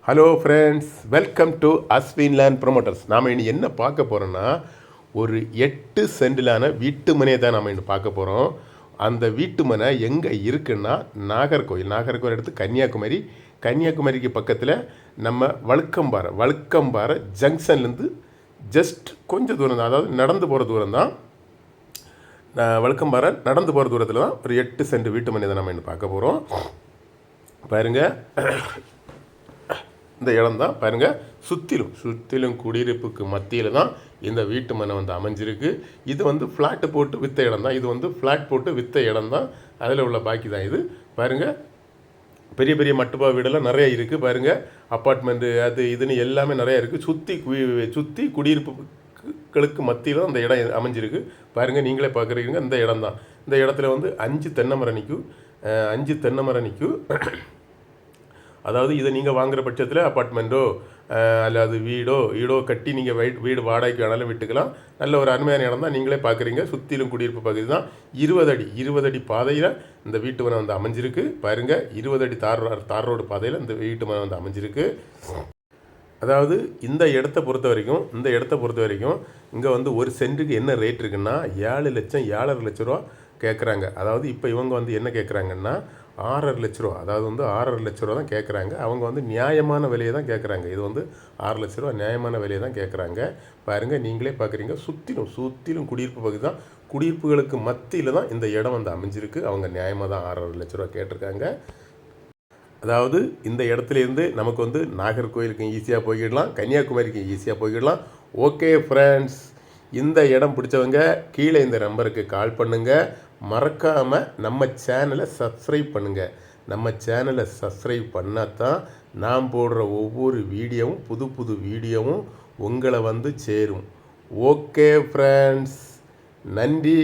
Hello friends, welcome to Ashwin land promoters. நாம் இனி என்ன பார்க்க போகிறோன்னா, ஒரு 8 சென்டிலான வீட்டு மனையை தான் நாம் இன்று பார்க்க போகிறோம். அந்த வீட்டு மனை எங்கே இருக்குன்னா நாகர்கோவில் எடுத்து கன்னியாகுமரிக்கு பக்கத்தில் நம்ம வழுக்கம்பாறை ஜங்ஷன்லேருந்து ஜஸ்ட் கொஞ்சம் தூரம் தான், அதாவது நடந்து போகிற தூரம் தான். வழுக்கம்பாறை நடந்து போகிற தூரத்தில் தான் ஒரு 8 சென்ட் வீட்டு மனை தான் நம்ம இன்று பார்க்க போகிறோம். பாருங்கள், இந்த இடம் தான் பாருங்கள், சுற்றிலும் குடியிருப்புக்கு மத்தியில் தான் இந்த வீட்டு மனை அமைஞ்சிருக்கு. இது ஃப்ளாட்டு போட்டு விற்ற இடம் தான். இது ஃப்ளாட் போட்டு விற்ற இடம் தான். அதில் உள்ள பாக்கி தான் இது. பாருங்கள், பெரிய பெரிய மட்டுப்பா வீடெல்லாம் நிறையா இருக்குது. பாருங்கள், அப்பார்ட்மெண்ட்டு அது இதுன்னு எல்லாமே நிறையா இருக்குது. சுற்றி குடியிருப்புகளுக்கு மத்தியில் தான் இந்த இடம் அமைஞ்சிருக்கு. பாருங்கள், நீங்களே பார்க்குறீங்க. இந்த இடம் தான். இந்த இடத்துல 5 தென்னை மரம் நிற்கும். 5 தென்னை மரம் நிற்கும். அதாவது இதை நீங்கள் வாங்குகிற பட்சத்தில் அப்பார்ட்மெண்ட்டோ அல்லது வீடோ கட்டி நீங்கள் வீடு வாடகைக்கு வேணாலும் விட்டுக்கலாம். நல்ல ஒரு அருமையான இடம் தான். நீங்களே பார்க்குறீங்க. சுற்றிலும் குடியிருப்பு பகுதி தான். 20 அடி பாதையில் இந்த வீட்டு மனை அமைஞ்சிருக்கு. பாருங்கள், 20 அடி தார் ரோடு பாதையில் இந்த வீட்டு மனை அமைஞ்சிருக்கு. அதாவது இந்த இடத்த பொறுத்த வரைக்கும் இங்கே ஒரு சென்ட்டுக்கு என்ன ரேட் இருக்குன்னா 7,00,000 ரூபா கேட்குறாங்க. அதாவது இப்போ இவங்க என்ன கேட்குறாங்கன்னா 6.5 லட்ச ரூபா, அதாவது 6.5 லட்ச ரூபா தான் கேட்குறாங்க. அவங்க நியாயமான விலையை தான் கேட்குறாங்க. இது 6 லட்ச ரூபா நியாயமான விலையை தான் கேட்குறாங்க. பாருங்கள், நீங்களே பார்க்குறீங்க. சுற்றிலும் குடியிருப்பு பகுதி தான். குடியிருப்புகளுக்கு மத்தியில் தான் இந்த இடம் அமைஞ்சிருக்கு. அவங்க நியாயமாக தான் 6.5 லட்ச ரூபா கேட்டிருக்காங்க. அதாவது இந்த இடத்துலேருந்து நமக்கு நாகர்கோவிலுக்கு ஈஸியாக போய்கிடலாம், கன்னியாகுமரிக்கு ஈஸியாக போய்கிடலாம். ஓகே ஃப்ரெண்ட்ஸ், இந்த இடம் பிடிச்சவங்க கீழே இந்த நம்பருக்கு கால் பண்ணுங்கள். மறக்காமல் நம்ம சேனலை சப்ஸ்கிரைப் பண்ணுங்கள். நம்ம சேனலை சப்ஸ்கிரைப் பண்ணால் தான் நான் போடுற ஒவ்வொரு வீடியோவும் புது வீடியோவும் உங்களை சேரும். ஓகே ஃப்ரெண்ட்ஸ், நன்றி.